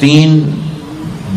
3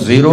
0,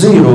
0।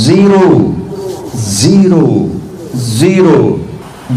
0 0 0।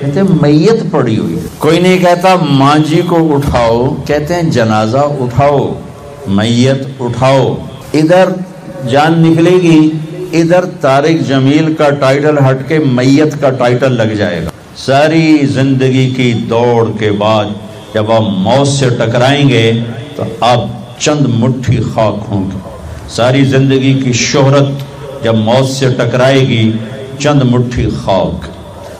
کہتے ہیں میت پڑی ہوئی. کوئی نہیں کہتا ماں جی کو اٹھاؤ، کہتے ہیں جنازہ اٹھاؤ، میت اٹھاؤ. ادھر جان نکلے گی، ادھر طارق جمیل کا ٹائٹل ہٹ کے میت کا ٹائٹل لگ جائے گا. ساری زندگی کی دوڑ کے بعد جب آپ موت سے ٹکرائیں گے تو آپ چند مٹھی خاک ہوں گے. ساری زندگی کی شہرت جب موت سے ٹکرائے گی چند مٹھی خاک.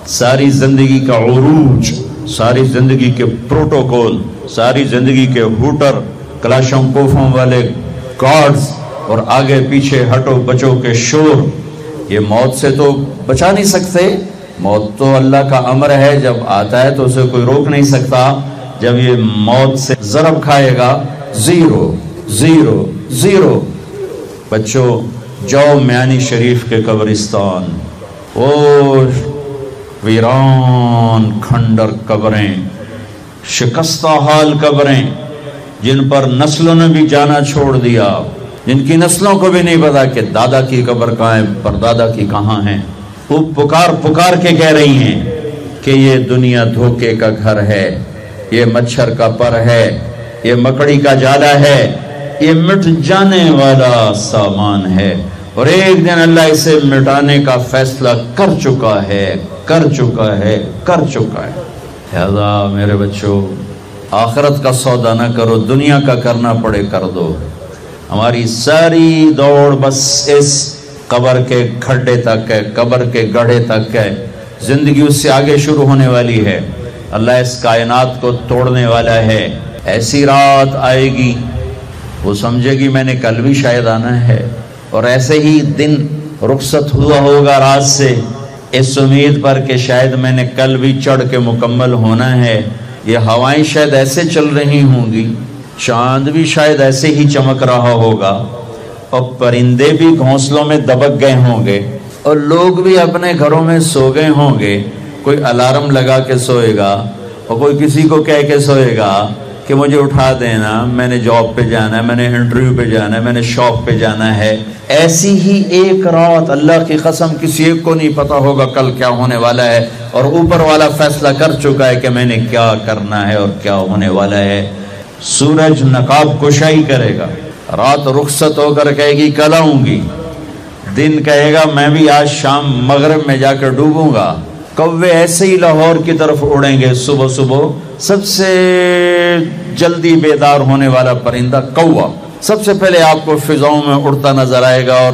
ساری زندگی کا عروج، ساری زندگی کے پروٹوکول، ساری زندگی کے ہوٹر، کلاشوں کوفوں والے گارڈز اور آگے پیچھے ہٹو بچو کے شور، یہ موت سے تو بچا نہیں سکتے. موت تو اللہ کا امر ہے، جب آتا ہے تو اسے کوئی روک نہیں سکتا. جب یہ موت سے ضرب کھائے گا، زیرو زیرو زیرو. بچوں جاؤ میانی شریف کے قبرستان، وہ ویران کھنڈر قبریں، شکستہ حال قبریں جن پر نسلوں نے بھی جانا چھوڑ دیا، جن کی نسلوں کو بھی نہیں پتا کہ دادا کی قبر کہاں ہے، پردادا کی کہاں ہے. وہ پکار پکار کے کہہ رہی ہیں کہ یہ دنیا دھوکے کا گھر ہے، یہ مچھر کا پر ہے، یہ مکڑی کا جالا ہے، یہ مٹ جانے والا سامان ہے، اور ایک دن اللہ اسے مٹانے کا فیصلہ کر چکا ہے، کر چکا ہے، کر چکا ہے. لہذا میرے بچوں آخرت کا سودا نہ کرو، دنیا کا کرنا پڑے کر دو. ہماری ساری دوڑ بس اس قبر کے کھڈے تک ہے، قبر کے گڑھے تک ہے. زندگی اس سے آگے شروع ہونے والی ہے. اللہ اس کائنات کو توڑنے والا ہے. ایسی رات آئے گی وہ سمجھے گی میں نے کل بھی شاید آنا ہے، اور ایسے ہی دن رخصت ہوا ہوگا رات سے اس امید پر کہ شاید میں نے کل بھی چڑھ کے مکمل ہونا ہے. یہ ہوائیں شاید ایسے چل رہی ہوں گی، چاند بھی شاید ایسے ہی چمک رہا ہوگا، اور پرندے بھی گھونسلوں میں دبک گئے ہوں گے، اور لوگ بھی اپنے گھروں میں سو گئے ہوں گے. کوئی الارم لگا کے سوئے گا اور کوئی کسی کو کہہ کے سوئے گا کہ مجھے اٹھا دینا، میں نے جاب پہ جانا ہے، میں نے انٹرویو پہ جانا ہے، میں نے شاپ پہ جانا ہے. ایسی ہی ایک رات اللہ کی قسم کسی ایک کو نہیں پتا ہوگا کل کیا ہونے والا ہے، اور اوپر والا فیصلہ کر چکا ہے کہ میں نے کیا کرنا ہے اور کیا ہونے والا ہے. سورج نقاب کشائی کرے گا، رات رخصت ہو کر کہے گی کل آؤں گی، دن کہے گا میں بھی آج شام مغرب میں جا کر ڈوبوں گا. کوے ایسے ہی لاہور کی طرف اڑیں گے صبح صبح. سب سے جلدی بیدار ہونے والا پرندہ کوا سب سے پہلے آپ کو فضاؤں میں اڑتا نظر آئے گا اور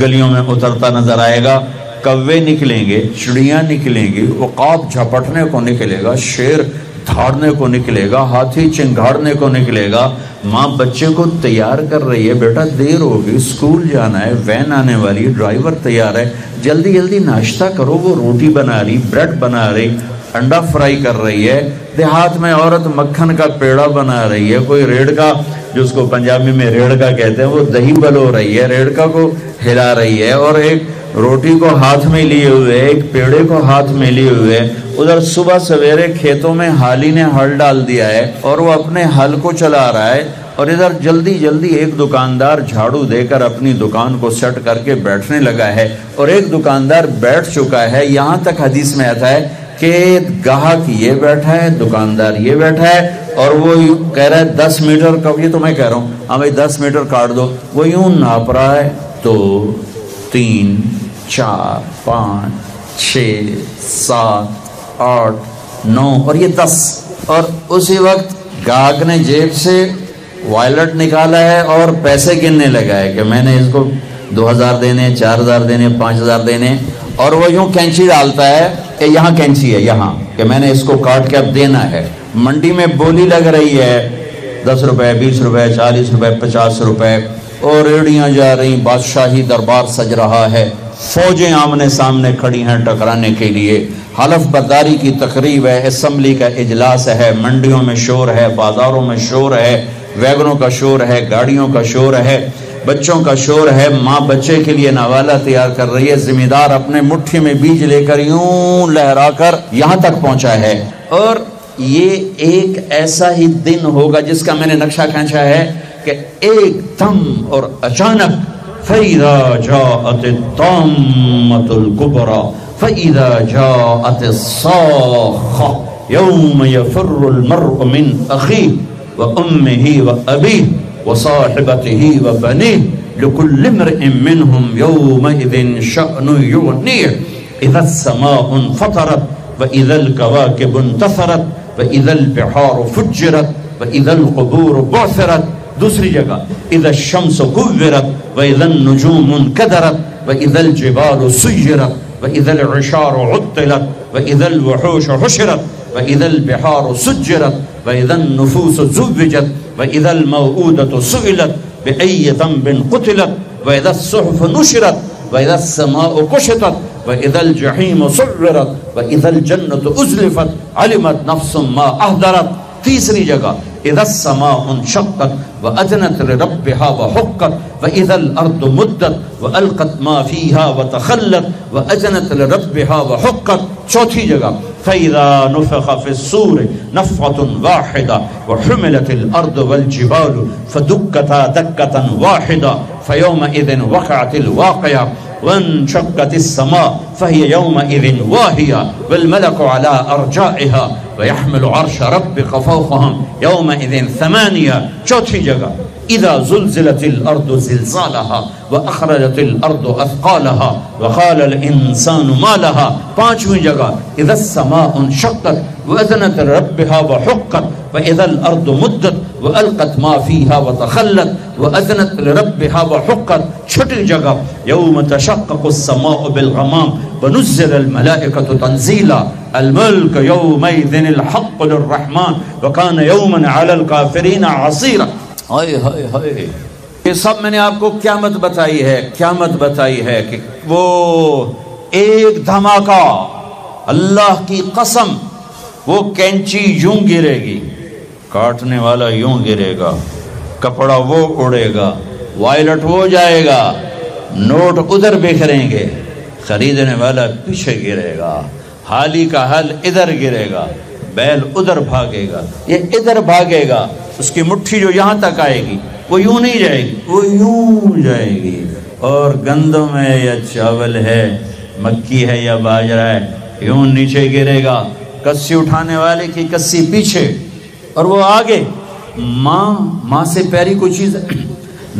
گلیوں میں اترتا نظر آئے گا. کوے نکلیں گے، چڑیاں نکلیں گی، عقاب جھپٹنے کو نکلے گا، شیر دھاڑنے کو نکلے گا، ہاتھی چنگھاڑنے کو نکلے گا. ماں بچے کو تیار کر رہی ہے، بیٹا دیر ہوگی، اسکول جانا ہے، وین آنے والی ہے، ڈرائیور تیار ہے، جلدی جلدی ناشتہ کرو. وہ روٹی بنا رہی، بریڈ بنا رہی، انڈا فرائی کر رہی ہے. دیہات میں عورت مکھن کا پیڑا بنا رہی ہے، کوئی ریڑکا جو اس کو پنجابی میں ریڑکا کہتے ہیں وہ دہی بلو رہی ہے، ریڑکا کو ہلا رہی ہے، اور ایک روٹی کو ہاتھ میں لیے ہوئے، ایک پیڑے کو ہاتھ میں لیے ہوئے. ادھر صبح سویرے کھیتوں میں حالی نے ہل ڈال دیا ہے اور وہ اپنے ہل کو چلا رہا ہے، اور ادھر جلدی جلدی ایک دکاندار جھاڑو دے کر اپنی دکان کو سیٹ کر کے بیٹھنے لگا ہے، اور ایک دکاندار بیٹھ چکا ہے. یہاں تک حدیث میں آتا ہے کہ گاہک یہ بیٹھا ہے، دکاندار یہ بیٹھا ہے، اور وہ کہہ رہا ہے 10 میٹر کا، یہ تو میں کہہ رہا ہوں ہاں بھائی 10 میٹر کاٹ دو. وہ یوں ناپ رہا ہے 2 3 4 5 6 7 8 9 اور یہ 10. اور اسی وقت گاہک نے جیب سے وائلٹ نکالا ہے اور پیسے گننے لگا ہے کہ میں نے اس کو 2000 دینے، 4000 دینے، 5000 دینے. اور وہ یوں کینچی ڈالتا ہے کہ یہاں کینچی ہے یہاں، کہ میں نے اس کو کاٹ کے اب دینا ہے. منڈی میں بولی لگ رہی ہے 10 روپے 20 روپے 40 روپے 50 روپے، اور ریڑیاں جا رہی، بادشاہی دربار سج رہا ہے، فوجیں آمنے سامنے کھڑی ہیں ٹکرانے کے لیے، حلف برداری کی تقریب ہے، اسمبلی کا اجلاس ہے، منڈیوں میں شور ہے، بازاروں میں شور ہے، ویگنوں کا شور ہے، گاڑیوں کا شور ہے، بچوں کا شور ہے. ماں بچے کے لیے نوالا تیار کر رہی ہے، ذمہ دار اپنے مٹھی میں بیج لے کر یوں لہرا کر یہاں تک پہنچا ہے. اور یہ ایک ایسا ہی دن ہوگا جس کا میں نے نقشہ کھینچا ہے کہ ایک دم اور اچانک فَإِذَا جَاءَتِ الطَّامَّةُ الْكُبْرَى فَإِذَا جَاءَتِ الصَّاخَّةُ يَوْمَ يَفِرُّ الْمَرْءُ مِنْ أَخِيهِ وَأُمِّهِ وَأَبِيهِ وَصَاحِبَتِهِ وَبَنِيهِ لِكُلِّ امْرِئٍ مِّنْهُمْ يَوْمَئِذٍ شَأْنٌ يُغْنِيهِ إِذَا السَّمَاءُ انفطرت وَإِذَا الْكَوَاكِبُ انتثرت وَإِذَا الْبِحَارُ فُجِّرَتْ وَإِذَا الْقُبُورُ بُعْثِرَتْ. دوسری جگہ اذا الشمس كورت واذا النجوم انكدرت واذا الجبال سيرت واذا العشار عطلت واذا الوحوش حشرت واذا البحار سجرت واذا النفوس زوجت واذا الموءودة سئلت بأي ذنب قتلت واذا الصحف نشرت واذا السماء كشطت واذا الجحيم سعرت واذا الجنة أزلفت علمت نفس ما أهدرت. تیسری جگہ اذا السماء انشقت وأذنت لربها وحقت وإذا الأرض مدت وألقت ما فيها وتخلت وأذنت لربها وحقت. چوتھی جگہ فإذا نفخ في الصور نفخة واحدة وحملت الأرض والجبال فدكتا دكة واحدة فيومئذ وقعت الواقعة وانشقت السماء فهي يومئذ واهية والملك على أرجائها ويحمل عرش ربك فوقهم يومئذ ثمانية. چوتھی جگہ اذا زلزلت الارض زلزالها واخرجت الارض اثقالها وقال الانسان ما لها. پانچویں جگہ اذا السماء انشقت واذنت لربها وحقت واذا الارض مدت والقت ما فيها وتخلت واذنت لربها وحقت. چھٹی جگہ یوم تشقق السماء بالغمام ونزل الملائكة تنزيلا الملك يومئذ الحق للرحمن وكان يوما على الكافرين عصيرا. ہائے ہائے ہائے. یہ سب میں نے آپ کو قیامت بتائی ہے کہ وہ ایک دھماکہ، اللہ کی قسم، وہ کینچی یوں گرے گی، کاٹنے والا یوں گرے گا، کپڑا وہ اڑے گا، وائلٹ وہ جائے گا، نوٹ ادھر بکھریں گے، خریدنے والا پیچھے گرے گا، حالی کا حل ادھر گرے گا، بیل ادھر بھاگے گا، یہ ادھر بھاگے گا، اس کی مٹھی جو یہاں تک آئے گی وہ یوں نہیں جائے گی، وہ یوں جائے گی. اور گندم ہے یا چاول ہے، مکی ہے یا باجرہ ہے، یوں نیچے گرے گا، کسی اٹھانے والے کی کسی پیچھے اور وہ آگے. ماں سے پیاری کوئی چیز ہے،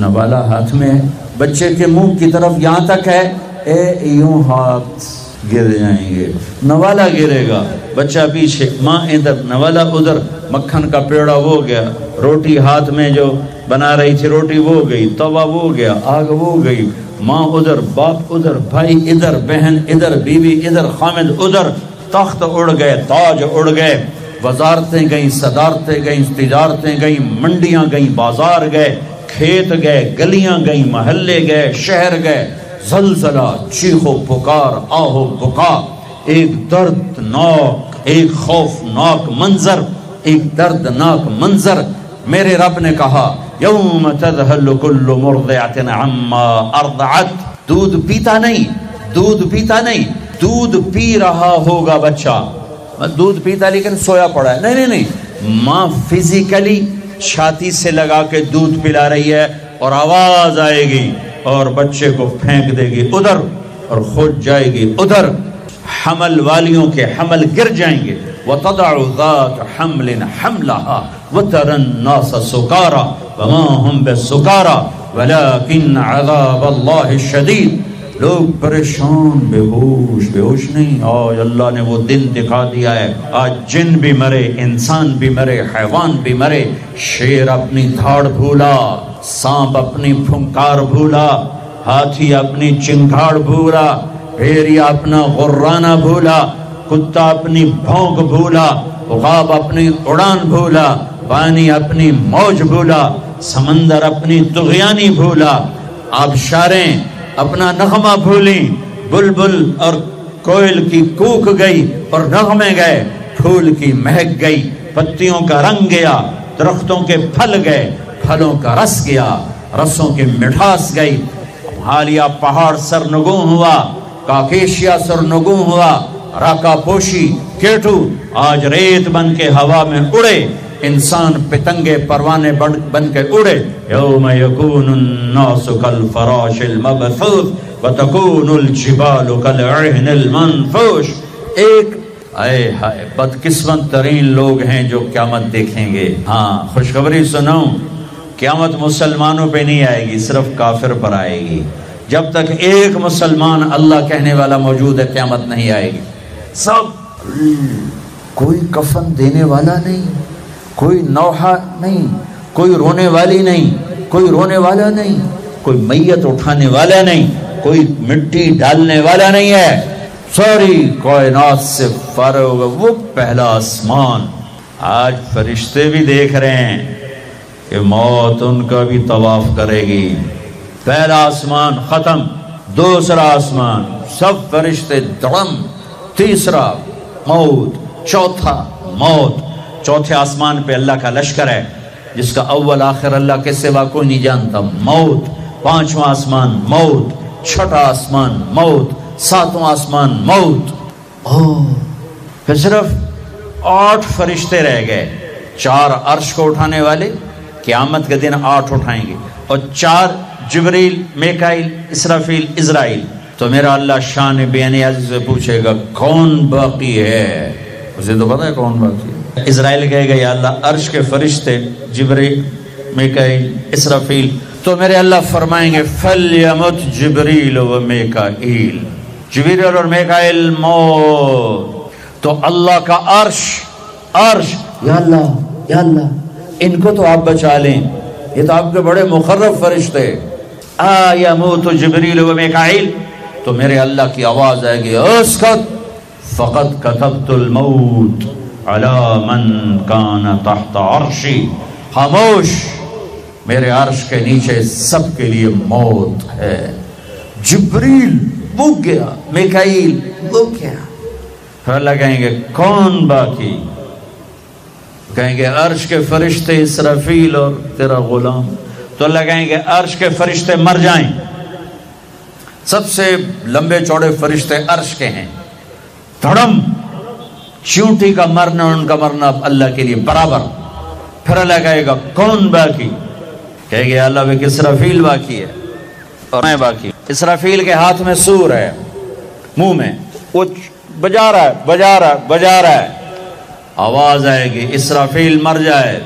نوالا ہاتھ میں ہے، بچے کے منہ کی طرف یہاں تک ہے، یوں ہاتھ گر جائیں گے، نوالا گرے گا، بچہ پیچھے، ماں ادھر، نوالا ادھر، مکھن کا پیڑا وہ گیا، روٹی ہاتھ میں جو بنا رہی تھی روٹی وہ گئی، توا وہ گیا، آگ وہ گئی، ماں ادھر، باپ ادھر، بھائی ادھر، بہن ادھر، بیوی ادھر، خامد ادھر، تخت اڑ گئے، تاج اڑ گئے، وزارتیں گئیں، صدارتیں گئیں، تجارتیں گئیں، منڈیاں گئیں، بازار گئے، کھیت گئے، گلیاں گئیں، محلے گئے، شہر گئے. زلزلہ، چیخو پکار، آہو بکا، ایک دردناک، ایک خوفناک منظر، ایک دردناک منظر. میرے رب نے کہا یوم تذہل کل مرضعۃ عما ارضعت. دودھ پیتا نہیں، دودھ پی رہا ہوگا بچہ، دودھ پیتا لیکن سویا پڑا ہے، نہیں، ماں فزیکلی چھاتی سے لگا کے دودھ پلا رہی ہے اور آواز آئے گی اور بچے کو پھینک دے گی ادھر اور خود جائے گی ادھر. حمل والیوں کے حمل گر جائیں گے. وَتَضَعُ ذَاتُ حَمْلٍ حَمْلَهَا وَتَرَى النَّاسَ سُكَارَى وَمَا هُمْ بِالسُّكَارَى وَلَكِنَّ عَذَابَ اللَّهِ الشَّدِيدُ. لوگ پریشان، بے ہوش نہیں. آج اللہ نے وہ دن دکھا دیا ہے. آج جن بھی مرے، انسان بھی مرے، حیوان بھی مرے. شیر اپنی دھاڑ بھولا، سانپ اپنی پھنکار بھولا، ہاتھی اپنی چنگھاڑ بھولا، بھیڑیا اپنا غرانہ بھولا، کتا اپنی بھونک بھولا، عقاب اپنی اڑان بھولا، پانی اپنی موج بھولا، سمندر اپنی طغیانی بھولا، آبشاریں اپنا نغمہ بھولیں. بلبل اور کوئل کی کوک گئی اور نغمے گئے، پھول کی مہک گئی، پتیوں کا رنگ گیا، درختوں کے پھل گئے، پھلوں کا رس گیا، رسوں کی مٹھاس گئی. حالیہ پہاڑ سرنگوں ہوا، کاکیشیا سرنگوں ہوا، راکا پوشی، کیٹو آج ریت بن کے ہوا میں اڑے. انسان پتنگے پروانے بن کے اڑے. یوم یکون الناس کالفراش المبثوث وتکون الجبال کالعہن المنفوش. ایک اے ہائے بدقسمت ترین لوگ ہیں جو قیامت دیکھیں گے. ہاں خوشخبری سنو، قیامت مسلمانوں پہ نہیں آئے گی، صرف کافر پر آئے گی. جب تک ایک مسلمان اللہ کہنے والا موجود ہے قیامت نہیں آئے گی. سب کوئی کفن دینے والا نہیں، کوئی نوحہ نہیں، کوئی رونے والی نہیں، کوئی رونے والا نہیں، کوئی میت اٹھانے والا نہیں، کوئی مٹی ڈالنے والا نہیں ہے. ساری کائنات سے فارغ ہوگا وہ پہلا آسمان. آج فرشتے بھی دیکھ رہے ہیں کہ موت ان کا بھی طواف کرے گی. پہلا آسمان ختم، دوسرا آسمان سب فرشتے دڑم، تیسرا موت، چوتھا موت. چوتھے آسمان پہ اللہ کا لشکر ہے جس کا اول آخر اللہ کے سوا کوئی نہیں جانتا. موت. پانچواں آسمان موت، چھٹا آسمان موت، ساتواں آسمان موت. پھر صرف 8 فرشتے رہ گئے. 4 عرش کو اٹھانے والے قیامت کے دن 8 اٹھائیں گے، اور 4 جبریل، میکائیل، اسرافیل، عزرائیل. تو میرا اللہ شان بے نیازی سے پوچھے گا کون باقی ہے؟ اسے تو پتا ہے کون باقی ہے. اسرائیل کہے گا یا اللہ عرش کے فرشتے جبریل، میکائیل، اسرافیل. تو میرے اللہ فرمائیں گے فَلْيَمُتْ جِبْرِيلُ وَمِيكَائِيلُ. جبریل اور میکائیل موت. تو اللہ کا عرش یا اللہ ان کو تو آپ بچا لیں، یہ تو آپ کے بڑے مقرب فرشتے. یموت جبریل و میکائیل. تو میرے اللہ کی آواز آئے گی اسکت فقد کتبت الموت علی من کان تحت عرشی. خاموش، میرے عرش کے نیچے سب کے لیے موت ہے. جبریل وہ گیا، میکائیل وہ گیا. پھر اللہ کہیں گے کون باقی؟ کہیں گے عرش کے فرشتے اسرافیل اور تیرا غلام. تو اللہ کہیں گے عرش کے فرشتے مر جائیں. سب سے لمبے چوڑے فرشتے عرش کے ہیں. دھڑم، چیونٹی کا مرنا ان کا مرنا اللہ کے لیے برابر. پھر اللہ کہے گا کون باقی؟ کہے گے اللہ بھی اسرافیل باقی ہے اور میں باقی. اسرافیل کے ہاتھ میں سور ہے، منہ میں وہ بجا رہا ہے. آواز آئے گی اسرافیل مر جائے،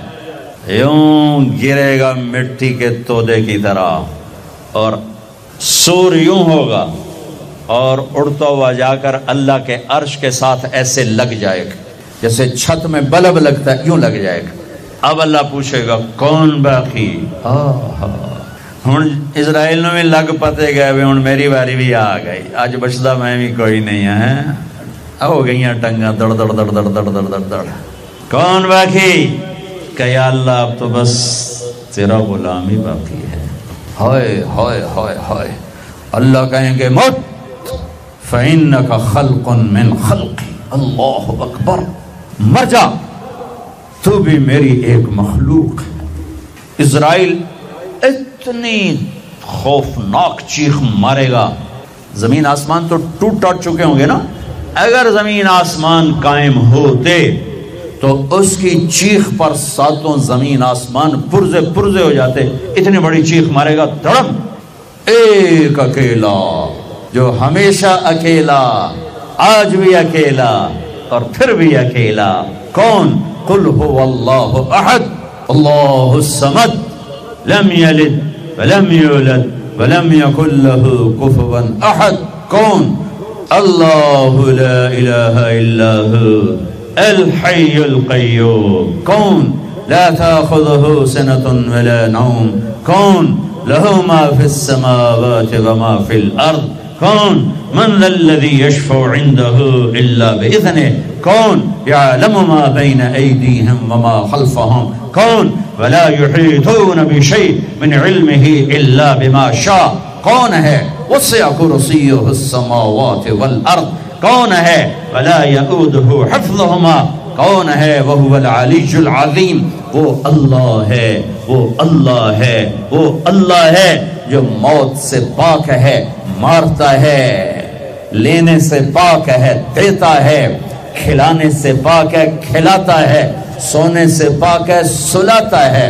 یوں گرے گا مٹی کے تودے کی طرح، اور سور یوں ہوگا اور اڑتا ہوا جا کر اللہ کے عرش کے ساتھ ایسے لگ جائے گا جیسے چھت میں بلب لگتا ہے، یوں لگ جائے گا. اب اللہ پوچھے گا کون باقی؟ ہن اسرائیل میں لگ پتے گئے بھی ہن میری باری بھی آ گئی. اج بچدا میں بھی کوئی نہیں ہے. ہو گئیاں ٹنگاں دڑ دڑ دڑ دڑ دڑ دڑ دڑ دڑ. کون باقی؟ کہ یا اللہ اب تو بس تیرا غلام ہی باقی ہے. ہائے ہائے ہائے ہائے. اللہ کہیں گے مت فَإِنَّكَ خَلْقٌ مِّنْ خَلْقِ. اللہ اکبر. مر جا، تو بھی میری ایک مخلوق ہے. اسرائیل اتنی خوفناک چیخ مارے گا، زمین آسمان تو ٹوٹ ٹاٹ چکے ہوں گے نا. اگر زمین آسمان قائم ہوتے تو اس کی چیخ پر 7 زمین آسمان پرزے پرزے ہو جاتے. اتنی بڑی چیخ مارے گا دھڑم. ایک اکیلا جو ہمیشہ اکیلا، آج بھی اکیلا اور پھر بھی اکیلا. کون؟ قل هو اللہ احد اللہ الصمد لم یلد ولم یولد ولم یکن له کفوا احد. کون؟ اللہ لا الہ الا هو الحی القیوم. کون؟ لا تأخذه سنة ولا نوم. کون؟ له ما في السماوات وما في الأرض. کون؟ من ذا الذي يشفع عنده إلا بإذنه. کون؟ يعلم ما بين أيديهم وما خلفهم. کون؟ ولا يحيطون بشيء من علمه إلا بما شاء. کون ہے؟ وسع کرسیہ السماوات والارض. کون ہے؟ ولا یؤوده حفظهما. کون ہے؟ وهو العلی العظیم. وہ اللہ ہے، وہ اللہ ہے، وہ اللہ ہے جو موت سے پاک ہے، مارتا ہے، لینے سے پاک ہے، دیتا ہے. کھلانے سے پاک ہے کھلاتا ہے، سونے سے پاک ہے سلاتا ہے،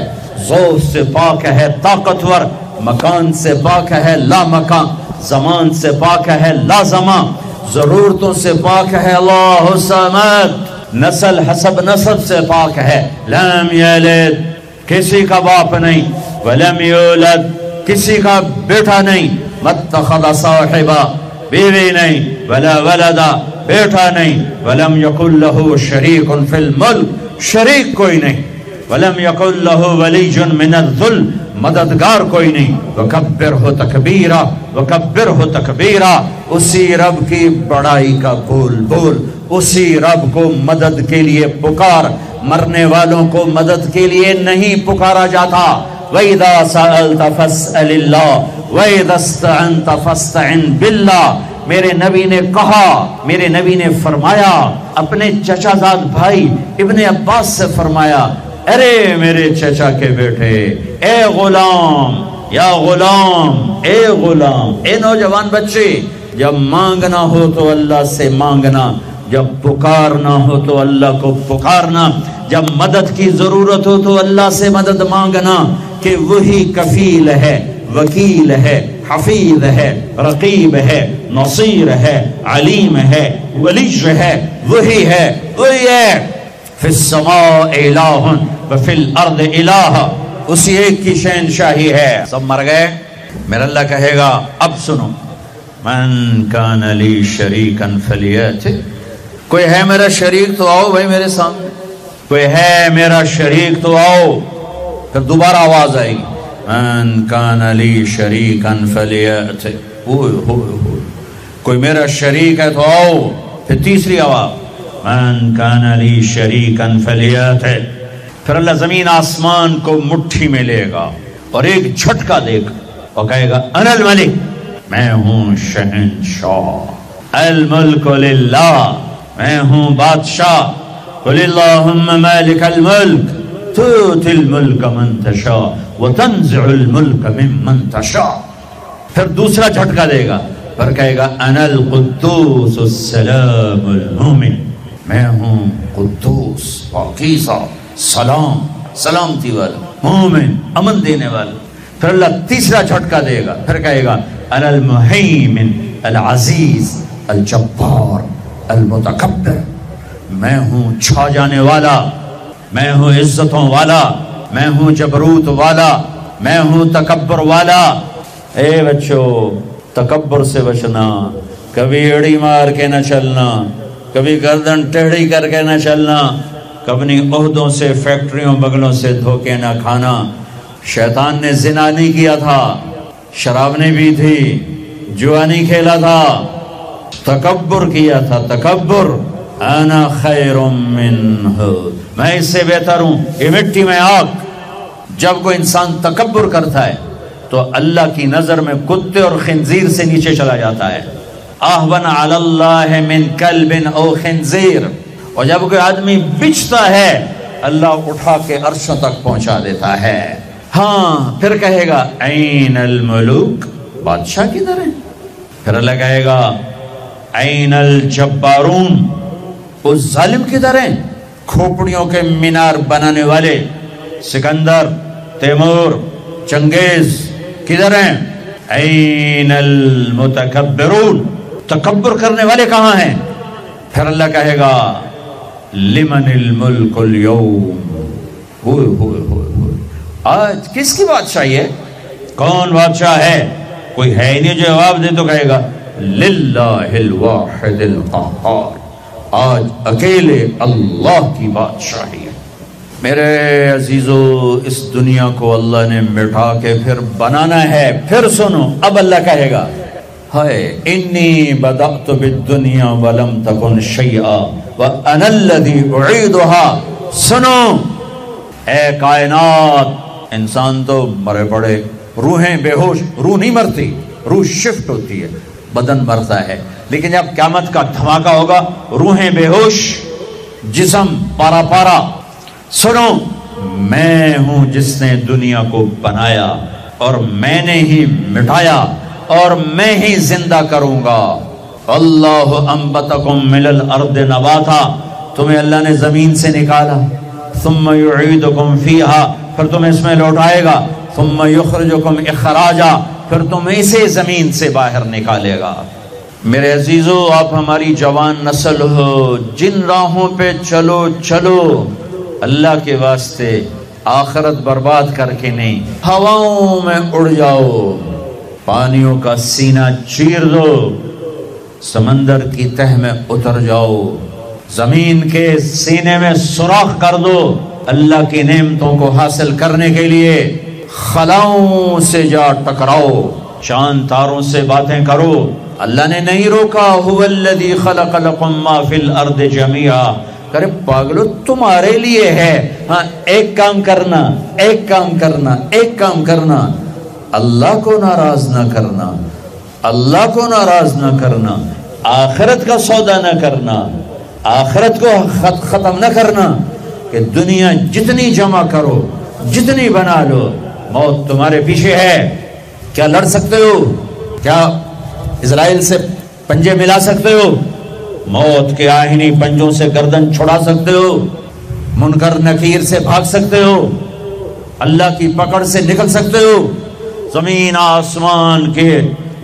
ضعف سے پاک ہے طاقتور، مکان سے پاک ہے لا مکان، زمان سے پاک ہے لا زمان، ضرورتوں سے پاک ہے اللہ الصمد، نسل حسب نسب سے پاک ہے، لم یلد کسی کا باپ نہیں، ولم یولد کسی کا بیٹا نہیں، متخذ صاحبہ بیوی نہیں، ولا ولدا بیٹا نہیں، ولم یکن لہ شریک فی الملک شریک کوئی نہیں، ولم یکن لہ ولی من الذل مددگار کوئی نہیں، وکبرہ تکبیرا وکبرہ تکبیرا، اسی رب کی بڑائی کا بول بول، اسی رب کو مدد کے لیے پکار، مرنے والوں کو مدد کے لیے نہیں پکارا جاتا۔ وَإِذَا سَأَلْتَ فَاسْأَلِ اللَّهِ وَإِذَا اسْتَعَنْتَ فَاسْتَعِنْ بِاللَّهِ، میرے نبی نے کہا، میرے نبی نے فرمایا، اپنے چچا زاد بھائی ابن عباس سے فرمایا، ارے میرے چچا کے بیٹے، اے غلام یا غلام، اے غلام، اے نوجوان بچے، جب مانگنا ہو تو اللہ سے مانگنا، جب پکارنا ہو تو اللہ کو پکارنا، جب مدد کی ضرورت ہو تو اللہ سے مدد مانگنا، کہ وہی کفیل ہے، وکیل ہے، حفیظ ہے، رقیب ہے، نصیر ہے، علیم ہے، ولی ہے، وہی ہے، وہی ہے۔ فی السماء الہ وفی الارض الہ، اسی ایک کی شہنشاہی ہے۔ سب مر گئے، میرا اللہ کہے گا اب سنو، من کان لی شریکا فلیات، کوئی ہے میرا شریک تو آؤ بھائی میرے سامنے، کوئی ہے میرا شریک تو آؤ۔ پھر دوبارہ آواز آئے گی، من کان لی شریکا فلیات، کوئی میرا شریک ہے تو آؤ۔ پھر تیسری آواز، من کان لی شریکا فلیات۔ پھر اللہ زمین آسمان کو مٹھی میں لے گا اور ایک جھٹکا دے گا اور کہے گا انا الملک، میں ہوں شہنشاہ، الملک للہ، میں ہوں بادشاہ، قل اللہم مالک الملک تؤتی الملک من تشاء وتنزع الملک ممن تشاء۔ پھر دوسرا جھٹکا دے گا، پھر کہے گا انا القدوس السلام المومن، میں ہوں قدوس پاکیزہ، سلام سلامتی والا، مومن امن دینے والا۔ پھر اللہ تیسرا جھٹکا دے گا، پھر کہے گا انا المہیمن العزیز الجبار المتکبر، میں ہوں چھا جانے والا، میں ہوں عزتوں والا، میں ہوں جبروت والا، میں ہوں تکبر والا۔ اے بچو، تکبر سے بچنا، کبھی ایڑی مار کے نہ چلنا، کبھی گردن ٹیڑھی کر کے نہ چلنا، کبھی عہدوں سے فیکٹریوں بغلوں سے دھوکے نہ کھانا۔ شیطان نے زنا نہیں کیا تھا، شراب نہیں پی تھی، جوا نہیں کھیلا تھا، تکبر کیا تھا، تکبر۔ انا خیر منہ، میں اس سے بہتر ہوں، یہ مٹی میں آگ۔ جب کوئی انسان تکبر کرتا ہے تو اللہ کی نظر میں کتے اور خنزیر سے نیچے چلا جاتا ہے، اہون علی اللہ من کلب او خنزیر۔ اور جب کوئی آدمی بچتا ہے اللہ اٹھا کے عرشوں تک پہنچا دیتا ہے۔ ہاں، پھر کہے گا این الملوک، بادشاہ کدھر ہے؟ پھر اللہ کہے گا این الجبارون، اس ظالم کدھر ہیں؟ کھوپڑیوں کے مینار بنانے والے سکندر، تیمور، چنگیز کدھر ہیں؟ این المتکبرون، تکبر کرنے والے کہاں ہیں؟ پھر اللہ کہے گا لمن الملک اليوم، ہوئے ہوئے ہوئے ہوئے، آج کس کی بادشاہی ہے؟ کون بادشاہ ہے؟ کوئی ہے ہی نہیں جو جواب دے تو کہے گا للہ الواحد القہار، آج اکیلے اللہ کی بادشاہی ہے۔ میرے عزیزو، اس دنیا کو اللہ نے مٹا کے پھر بنانا ہے۔ پھر سنو، اب اللہ کہے گا ہائے انی بدأت بالدنیا ولم تکن شیئا وانا الذی اعیدها۔ سنو اے کائنات، انسان تو مرے پڑے، روحیں بے ہوش، روح نہیں مرتی، روح شفٹ ہوتی ہے، بدن مرتا ہے، لیکن جب قیامت کا دھماکہ ہوگا روحیں بے ہوش، جسم پارا پارا۔ سنو، میں ہوں جس نے دنیا کو بنایا اور میں نے ہی مٹایا اور میں ہی زندہ کروں گا۔ اللہ انبتکم من الارض نباتا، تمہیں اللہ نے زمین سے نکالا، ثم یعیدکم فیہا، پھر تمہیں اس میں لوٹائے گا، ثم یخرجکم اخراجا، پھر تمہیں اسے زمین سے باہر نکالے گا۔ میرے عزیزو، آپ ہماری جوان نسل ہو، جن راہوں پہ چلو چلو، اللہ کے واسطے آخرت برباد کر کے نہیں، ہواؤں میں اڑ جاؤ، پانیوں کا سینہ چیر دو، سمندر کی تہ میں اتر جاؤ، زمین کے سینے میں سوراخ کر دو، اللہ کی نعمتوں کو حاصل کرنے کے لیے خلاؤں سے جا ٹکراؤ، چاند تاروں سے باتیں کرو۔ اللہ نے نہیں روکا، هو الذی خلق لکم ما فی الارض جميعا، کرے پاگلو تمہارے لیے ہے، ہاں ایک کام کرنا، ایک کام کرنا، ایک کام کرنا، اللہ کو ناراض نہ کرنا، اللہ کو ناراض نہ کرنا، آخرت کا سودا نہ کرنا، آخرت کو ختم نہ کرنا، کہ دنیا جتنی جمع کرو، جتنی بنا لو، موت تمہارے پیچھے ہے۔ کیا لڑ سکتے ہو؟ کیا اسرائیل سے پنجے ملا سکتے ہو؟ موت کے آہنی پنجوں سے گردن چھڑا سکتے ہو؟ منکر نکیر سے بھاگ سکتے ہو؟ اللہ کی پکڑ سے نکل سکتے ہو؟ زمین آسمان کے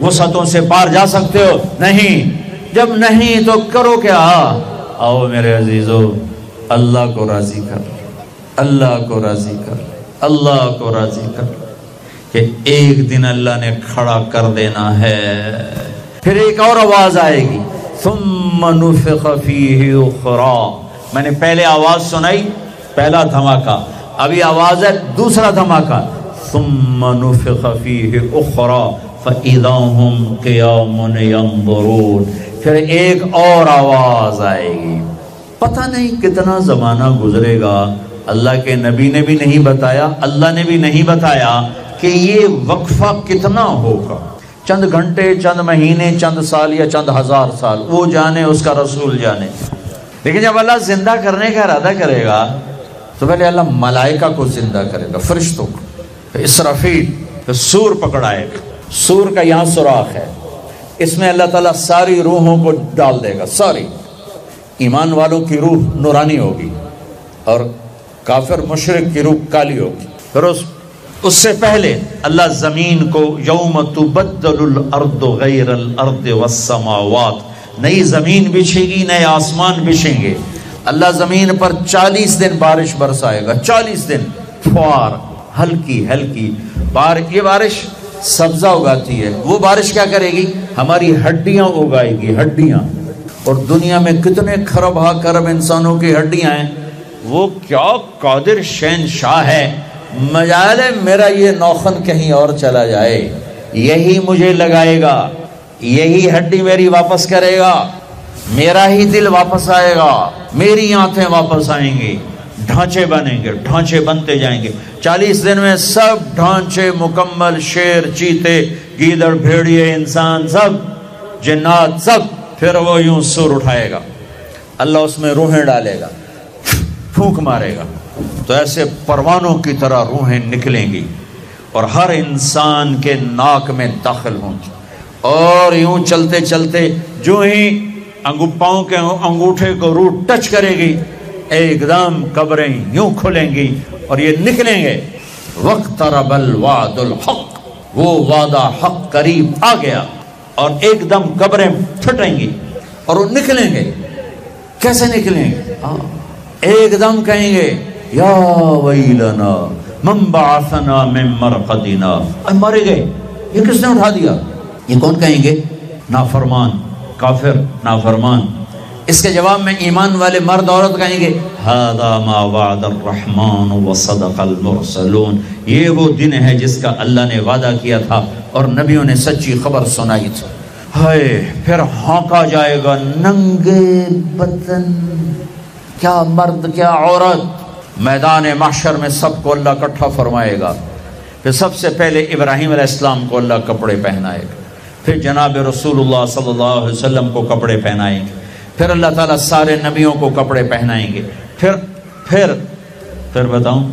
وسعتوں سے پار جا سکتے ہو؟ نہیں۔ جب نہیں تو کرو کیا؟ آؤ میرے عزیزو، اللہ کو راضی کر، اللہ کو راضی کر، اللہ کو راضی کر، کہ ایک دن اللہ نے کھڑا کر دینا ہے۔ پھر ایک اور آواز آئے گی، ثم نفخ فیہ اخرى، میں نے پہلے آواز سنائی، پہلا دھماکہ، ابھی آواز ہے دوسرا دھماکہ، ثم نفخ فیہ اخرى فاذا هم قیام ینظرون، پھر ایک اور آواز آئے گی۔ پتہ نہیں کتنا زمانہ گزرے گا، اللہ کے نبی نے بھی نہیں بتایا، اللہ نے بھی نہیں بتایا کہ یہ وقفہ کتنا ہوگا، چند گھنٹے، چند مہینے، چند سال یا چند ہزار سال، وہ جانے، اس کا رسول جانے۔ لیکن جب اللہ زندہ کرنے کا ارادہ کرے گا تو پہلے اللہ ملائکہ کو زندہ کرے گا، فرشتوں کو، اسرافیل، پھر سور پکڑائے گا، سور کا یہاں سوراخ ہے، اس میں اللہ تعالیٰ ساری روحوں کو ڈال دے گا، ساری۔ ایمان والوں کی روح نورانی ہوگی اور کافر مشرک کی روح کالی ہوگی۔ پھر اس سے پہلے اللہ زمین کو یوم تبدل الارض غیر الارض والسماوات، نئی زمین بچھے گی، نئے آسمان بچھیں گے۔ اللہ زمین پر 40 دن بارش برسائے گا، 40 دن فوار، ہلکی ہلکی یہ بارش سبزہ اگاتی ہے، وہ بارش کیا کرے گی؟ ہماری ہڈیاں اگائے گی، ہڈیاں۔ اور دنیا میں کتنے کھرب ہا کرب انسانوں کی ہڈیاں ہیں، وہ کیا قادر شہنشاہ ہے، مجال ہے میرا یہ نوخن کہیں اور چلا جائے، یہی مجھے لگائے گا، یہی ہڈی میری واپس کرے گا، میرا ہی دل واپس آئے گا، میری آنکھیں واپس آئیں گی، ڈھانچے بنیں گے، ڈھانچے بنتے جائیں گے۔ 40 دن میں سب ڈھانچے مکمل، شیر، چیتے، گیدڑ، بھیڑیے، انسان، سب جنات، سب۔ پھر وہ یوں سور اٹھائے گا، اللہ اس میں روحیں ڈالے گا، پھونک مارے گا، تو ایسے پروانوں کی طرح روحیں نکلیں گی اور ہر انسان کے ناک میں داخل ہوں گی، اور یوں چلتے چلتے جو ہی پاؤں کے انگوٹھے کو روح ٹچ کرے گی، ایک دم قبریں یوں کھلیں گی اور یہ نکلیں گے۔ وَاقْتَرَبَ الْوَعْدُ الْحَقُّ، وہ وعدہ حق قریب آ گیا، اور ایک دم قبریں پھٹیں گی اور وہ نکلیں گے۔ کیسے نکلیں گے؟ ایک دم کہیں گے یا ویلنا من بعثنا من مرقدنا، مر گئے، یہ کس نے اٹھا دیا؟ یہ کون کہیں گے؟ نافرمان، کافر، نافرمان۔ اس کے جواب میں ایمان والے مرد عورت کہیں گے ھذا ما وعد الرحمن وصدق المرسلون، یہ وہ دن ہے جس کا اللہ نے وعدہ کیا تھا اور نبیوں نے سچی خبر سنائی تھی۔ ہائے، پھر ہانکا جائے گا، ننگے بدن، کیا مرد کیا عورت، میدان محشر میں سب کو اللہ اکٹھا فرمائے گا۔ پھر سب سے پہلے ابراہیم علیہ السلام کو اللہ کپڑے پہنائے گا، پھر جناب رسول اللہ صلی اللہ علیہ وسلم کو کپڑے پہنائیں گے، پھر اللہ تعالیٰ سارے نبیوں کو کپڑے پہنائیں گے، پھر بتاؤں،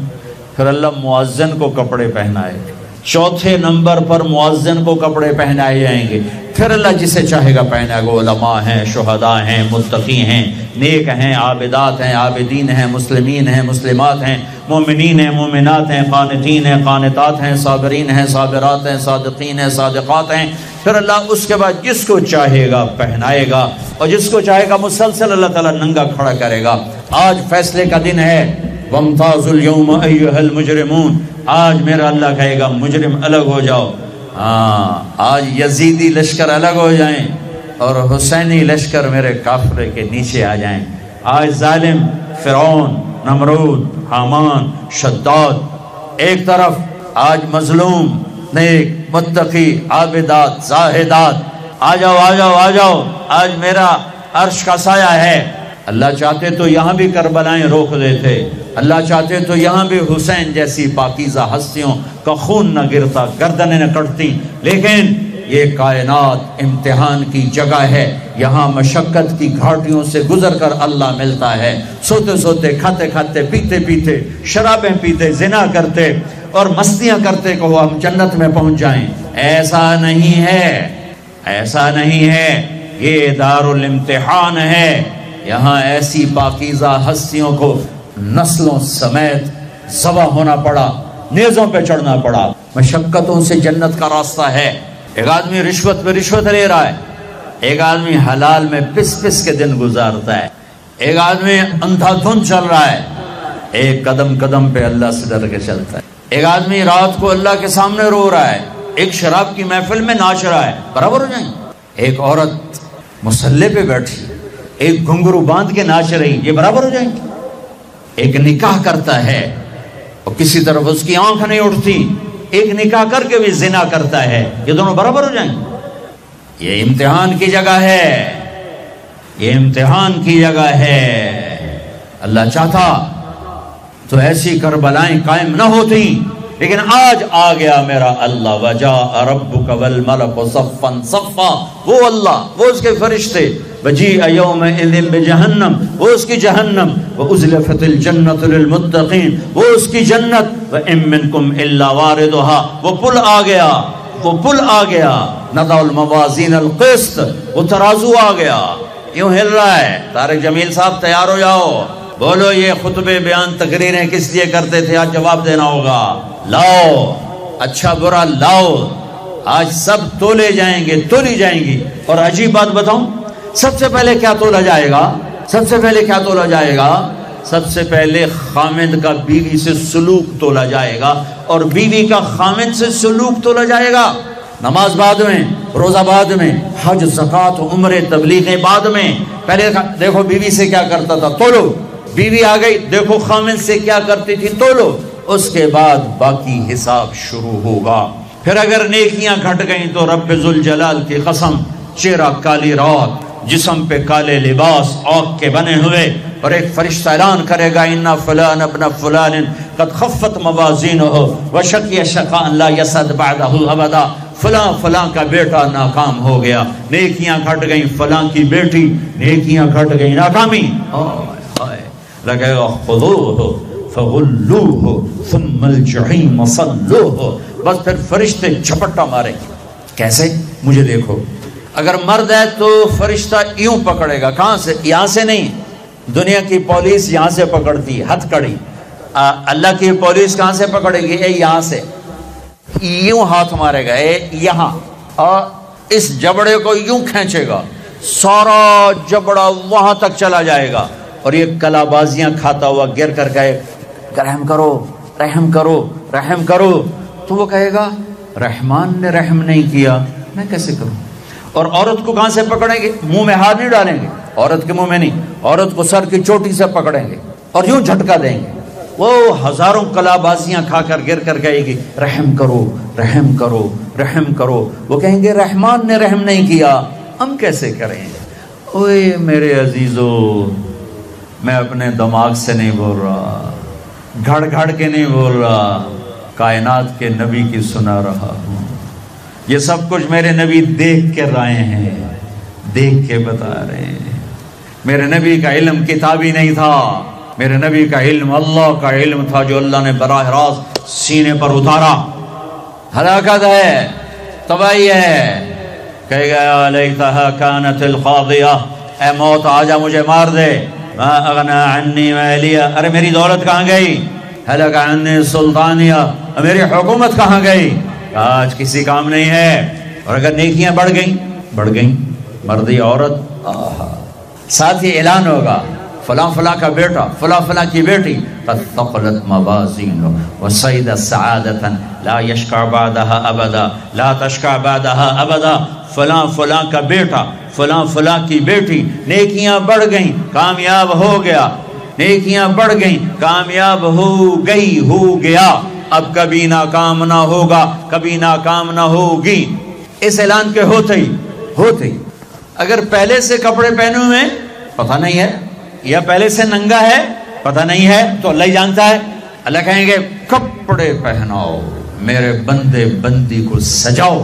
پھر اللہ مؤذن کو کپڑے پہنائے گا، چوتھے نمبر پر مؤذن کو کپڑے پہنائے جائیں گے، پھر اللہ جسے چاہے گا پہنائے گا۔ علماء ہیں، شہداء ہیں، متقی ہیں، نیک ہیں، عابدات ہیں، عابدین ہیں، مسلمین ہیں، مسلمات ہیں، مومنین ہیں، مومنات ہیں، قانتین ہیں، قانتات ہیں، صابرین ہیں، صابرات ہیں، صادقین ہیں، صادقات ہیں۔ پھر اللہ اس کے بعد جس کو چاہے گا پہنائے گا، اور جس کو چاہے گا مسلسل اللہ تعالیٰ ننگا کھڑا کرے گا۔ آج فیصلے کا دن ہے، وَامْتَازُوا الْيَوْمَ أَيُّهَا الْمُجْرِمُونَ، آج میرا اللہ کہے گا مجرم الگ ہو جاؤ۔ آج یزیدی لشکر الگ ہو جائیں اور حسینی لشکر میرے کافرے کے نیچے آ جائیں۔ آج ظالم فرعون، نمرود، حامان، شداد ایک طرف، آج مظلوم، نیک، متقی، عابدات، زاہدات، آ جاؤ آ جاؤ آ جاؤ، آج میرا عرش کا سایہ ہے۔ اللہ چاہتے تو یہاں بھی کربلائیں روک دیتے، اللہ چاہتے تو یہاں بھی حسین جیسی پاکیزہ ہستیوں کا خون نہ گرتا، گردنیں نہ کٹتی، لیکن یہ کائنات امتحان کی جگہ ہے، یہاں مشقت کی گھاٹیوں سے گزر کر اللہ ملتا ہے۔ سوتے سوتے، کھاتے کھاتے، پیتے پیتے، شرابیں پیتے، زنا کرتے اور مستیاں کرتے کہ وہ ہم جنت میں پہنچ جائیں، ایسا نہیں ہے، ایسا نہیں ہے۔ یہ دار الامتحان ہے، یہاں ایسی پاکیزہ ہستیوں کو نسلوں سمیت ذبح ہونا پڑا، نیزوں پہ چڑھنا پڑا۔ مشقتوں سے جنت کا راستہ ہے۔ ایک آدمی رشوت پہ رشوت لے رہا ہے، ایک آدمی حلال میں پس پس کے دن گزارتا ہے، ایک آدمی اندھا دھند چل رہا ہے، ایک قدم قدم پہ اللہ سے ڈر کے چلتا ہے، ایک آدمی رات کو اللہ کے سامنے رو رہا ہے، ایک شراب کی محفل میں ناچ رہا ہے، برابر ہو جائیں؟ ایک عورت مصلی پہ بیٹھی، ایک گھنگرو باندھ کے ناچ رہی، یہ برابر ہو جائیں گے؟ ایک نکاح کرتا ہے اور کسی طرف اس کی آنکھ نہیں اٹھتی، ایک نکاح کر کے بھی زنا کرتا ہے، یہ دونوں برابر ہو جائیں گے؟ یہ امتحان کی جگہ ہے، یہ امتحان کی جگہ ہے۔ اللہ چاہتا تو ایسی کربلائیں قائم نہ ہوتی، لیکن آج آ گیا میرا اللہ، وجاء ربک والملک صفا صفا، وہ اللہ، وہ اس کے فرشتے، وجیء یومئذ بجہنم، وہ اس کی جہنم، وازلفت الجنۃ للمتقین، وہ اس کی جنت، وان منکم الا واردها، وہ پل آ گیا، وہ پل آ گیا، نضع الموازین القسط، وہ ترازو آ گیا، یوں ہل رہا ہے۔ طارق جمیل صاحب تیار ہو جاؤ، بولو یہ خطبے بیان تقریریں کس لیے کرتے تھے، آج جواب دینا ہوگا۔ لاؤ اچھا برا لاؤ، آج سب تولے جائیں گے، تولی جائیں گی۔ اور عجیب بات بتاؤں، سب سے پہلے کیا تولا جائے گا؟ سب سے پہلے کیا تولا جائے گا؟ سب سے پہلے خامد کا بیوی سے سلوک تولا جائے گا، اور بیوی کا خامد سے سلوک تولا جائے گا۔ نماز بعد میں، روزہ بعد میں، حج، زکوٰۃ، عمرے، تبلیغیں بعد میں۔ پہلے دیکھو بیوی سے کیا کرتا تھا، تولو، بیوی آ گئی، دیکھو خامد سے کیا کرتی تھی، تولو، اس کے بعد باقی حساب شروع ہوگا۔ پھر اگر نیکیاں گھٹ گئیں تو رب ذوالجلال کی قسم، چہرہ کالی رات، جسم پہ کالے لباس آگ کے بنے ہوئے، اور ایک فرشتہ اعلان کرے گا اِنَّ فُلَانَ ابْنَ فُلَانٍ قَدْ خَفَّتْ مَوَازِينُهُ وَشَقِيَ شَقَاءً لَا يَسْعَدُ بَعْدَهُ أَبَدًا، فلاں فلاں کا بیٹا ناکام ہو گیا، نیکیاں گھٹ گئیں، فلاں کی بیٹی نیکیاں گھٹ گئیں، ناکامی۔ لگے گا خُذُوهُ فَغُلُّوهُ ثُمَّ الْجَحِيمَ صَلُّوهُ، بس پھر فرشتے جھپٹا ماریں گے۔ کیسے؟ مجھے دیکھو، اگر مرد ہے تو فرشتہ یوں پکڑے گا، کہاں سے؟ یہاں سے نہیں، دنیا کی پولیس یہاں سے پکڑتی، ہتھ کڑی۔ اللہ کی پولیس کہاں سے پکڑے گی؟ یہاں سے یوں ہاتھ مارے گا، یہاں، اور اس جبڑے کو یوں کھینچے گا، سارا جبڑا وہاں تک چلا جائے گا، اور یہ کلا بازیاں کھاتا ہوا گر کر کہے رحم کرو رحم کرو رحم کرو، تو وہ کہے گا رحمان نے رحم نہیں کیا، میں کیسے کروں؟ اور عورت کو کہاں سے پکڑیں گے؟ منہ میں ہاتھ نہیں ڈالیں گے، عورت کے منہ میں نہیں، عورت کو سر کی چوٹی سے پکڑیں گے اور یوں جھٹکا دیں گے، وہ ہزاروں کلا بازیاں کھا کر گر کر کہے گی رحم کرو رحم کرو رحم کرو، وہ کہیں گے رحمان نے رحم نہیں کیا، ہم کیسے کریں؟ اوے میرے عزیزو، میں اپنے دماغ سے نہیں بول رہا، گھڑ گھڑ کے نہیں بول رہا، کائنات کے نبی کی سنا رہا ہوں۔ یہ سب کچھ میرے نبی دیکھ کے رائے ہیں، دیکھ کے بتا رہے ہیں۔ میرے نبی کا علم کتابی نہیں تھا، میرے نبی کا علم اللہ کا علم تھا، جو اللہ نے براہ راست سینے پر اتارا۔ ہلاکت ہے، تباہی ہے. کہے گا یا لیتہا کانت القاضیہ، اے موت آجا مجھے مار دے. ما اغنا عنی مالیہ، ارے میری دولت کہاں گئی؟ ہلک عنی سلطانیہ، میری حکومت کہاں گئی؟ آج کسی کام نہیں ہے. اور اگر نیکیاں بڑھ گئیں مردی عورت، ساتھ ہی اعلان ہوگا فلاں فلاں کا بیٹا، فلاں فلاں کی بیٹی قد ثقلت موازینہ وصید سعادتا لا یشکع بعدها ابدا، لا تشکع بعدها ابدا. فلاں فلاں کا بیٹا، فلاں فلاں کی بیٹی، نیکیاں بڑھ گئیں، کامیاب ہو گیا. نیکیاں بڑھ گئیں، کامیاب ہو گیا، اب کبھی ناکام نہ ہوگا، کبھی ناکام نہ ہوگی. اس اعلان کے ہوتے ہی اگر پہلے سے کپڑے پہنے ہوئے پتہ نہیں ہے، یا پہلے سے ننگا ہے پتہ نہیں ہے، تو اللہ ہی جانتا ہے. اللہ کہیں گے کپڑے پہناؤ، میرے بندے بندی کو سجاؤ،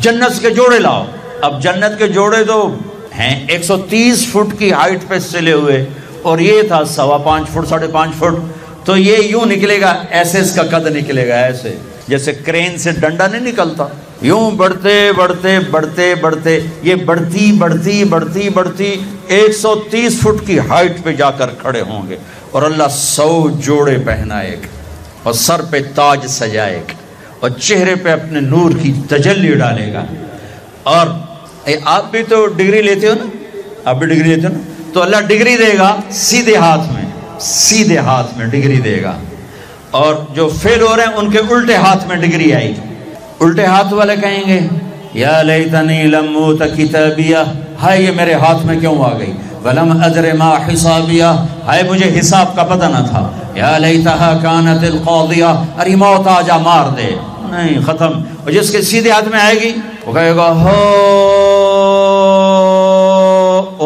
جنت کے جوڑے لاؤ. اب جنت کے جوڑے تو ہیں 130 فٹ کی ہائٹ پہ سلے ہوئے، اور یہ تھا 5.25 فٹ 5.5 فٹ. تو یہ یوں نکلے گا، ایسے اس کا قد نکلے گا، ایسے جیسے کرین سے ڈنڈا نہیں نکلتا. یوں بڑھتے بڑھتے بڑھتے بڑھتے یہ بڑھتی 130 فٹ کی ہائٹ پہ جا کر کھڑے ہوں گے. اور اللہ 100 جوڑے پہنائے گا، اور سر پہ تاج سجائے گا، اور چہرے پہ اپنے نور کی تجلی ڈالے گا. اور آپ بھی تو ڈگری لیتے ہو نا، آپ بھی ڈگری لیتے ہو نا، تو اللہ ڈگری دے گا سیدھے ہاتھ میں ڈگری دے گا. اور جو فیل ہو رہے ہیں ان کے الٹے ہاتھ میں ڈگری آئے گی. الٹے ہاتھ والے کہیں گے یا لیتنی لم اوت کتابیہ، ہائے یہ میرے ہاتھ میں کیوں آ گئی. ولم ادر ما حسابیہ، ہائے مجھے حساب کا پتہ نہ تھا. یا لیتہا کانت القاضیہ، ارے موت آجا مار دے. نہیں، ختم. اور جس کے سیدھے ہاتھ میں آئے گی وہ کہے گا ہو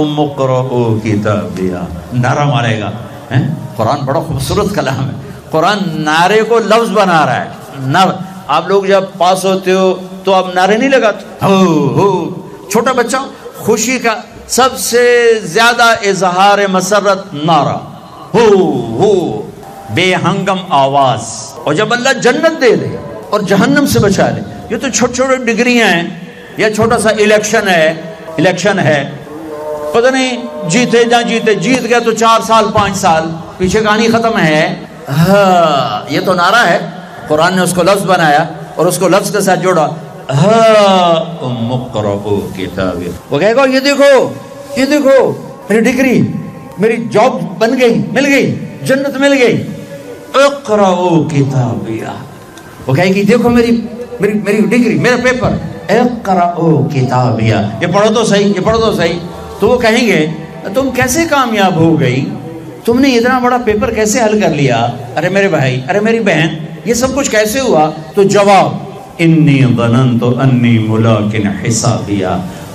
ام اقرؤ کتابیہ، نعرہ مارے گا. قرآن بڑا خوبصورت کلام ہے. قرآن نعرے کو لفظ بنا رہا ہے. آپ لوگ جب پاس ہوتے ہو تو آپ نعرے نہیں لگاتے ہو. چھوٹا بچہ خوشی کا سب سے زیادہ اظہار مسرت نعرہ ہو، بے ہنگم آواز. اور جب اللہ جنت دے دے اور جہنم سے بچا لے، یہ تو چھوٹے چھوٹے ڈگریاں ہیں، یا چھوٹا سا الیکشن ہے، پتہ نہیں جیتے جا جیتے، جیت گیا تو 4 سال 5 سال، پیچھے کہانی ختم ہے. ہاں یہ تو نعرہ ہے، قرآن نے اس کو لفظ بنایا اور اس کو لفظ کے ساتھ جوڑا. ہاں ام اقرؤ کتابیہ. وہ کہے گا یہ دیکھو میری ڈگری، میری جاب بن گئی، مل گئی، جنت مل گئی. اقرؤ کتابیہ. وہ کہے گی دیکھو میری ڈگری، میرا پیپر. اقرؤ کتابیہ، یہ پڑھو تو صحیح. تو وہ کہیں گے تم کیسے کامیاب ہو گئی، تم نے اتنا بڑا پیپر کیسے حل کر لیا، ارے میرے بھائی، ارے میری بہن، یہ سب کچھ کیسے ہوا؟ تو جواب انی ظننت انی ملاق حسابیہ.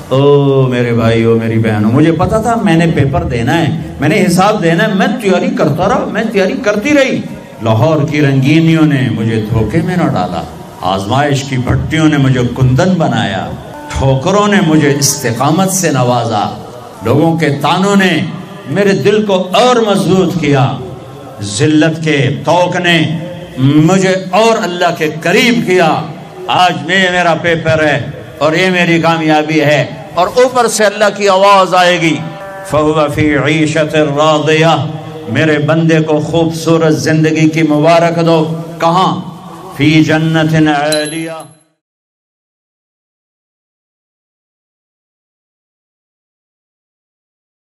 او میرے بھائی، او میری بہنوں، مجھے پتا تھا میں نے پیپر دینا ہے، میں نے حساب دینا ہے، میں تیاری کرتا رہا، میں تیاری کرتی رہی. لاہور کی رنگینیوں نے مجھے دھوکے میں نہ ڈالا، آزمائش کی بھٹیوں نے مجھے کندن بنایا، ٹھوکروں نے مجھے استقامت سے نوازا، لوگوں کے تانوں نے میرے دل کو اور مضبوط کیا، ذلت کے توق نے مجھے اور اللہ کے قریب کیا. آج میرا پیپر ہے اور یہ میری کامیابی ہے. اور اوپر سے اللہ کی آواز آئے گی فَهُوَ فِي عِيشَةٍ رَاضِيَةٍ، میرے بندے کو خوبصورت زندگی کی مبارک دو. کہاں؟ فِي جَنَّةٍ عَالِيَةٍ.